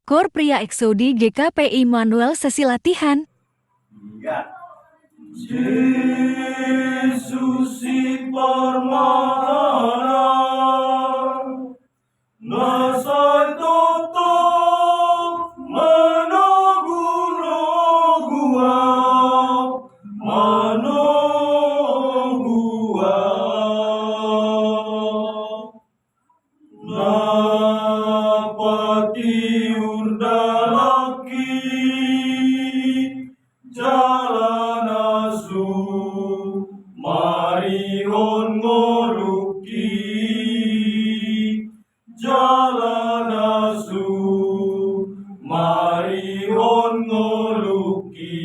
Kor Pria Eksodi GKPI Manuel sesi latihan. Yesus si permana nasai tutup menunggu-nungguan napati undalaki jalan asu marihon ngoluki jalan asu marihon ngoluki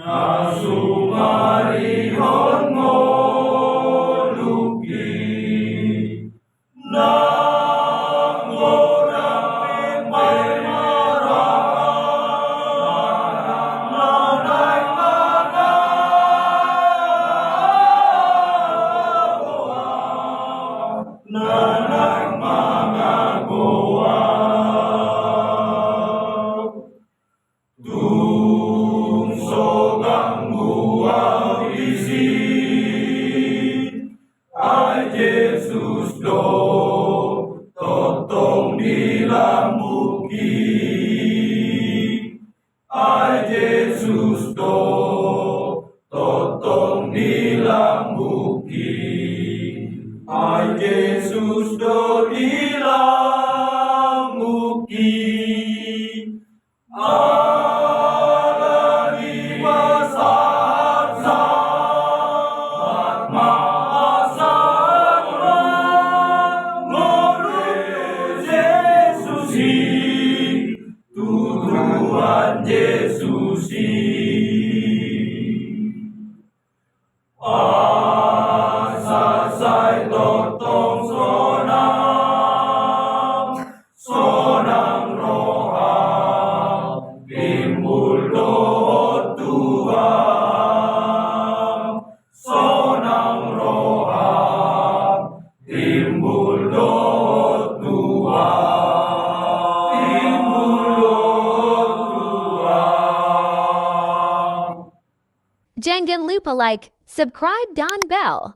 asu marihon ngoluki nang orang nanang mga goa tungsogang buang isi ay Jesus do totong dilambuki ay Jesus do totong dilambuki ay Jesus do dilambuki ala liwasan saat maasan ngoleh Jesusi tuduhan Jesusi asasay totong sonang roha timbul dohot Tuhan sonang roha timbul dohot Tuhan timbul dohot Tuhan. Jangan lupa like, subscribe dan bell.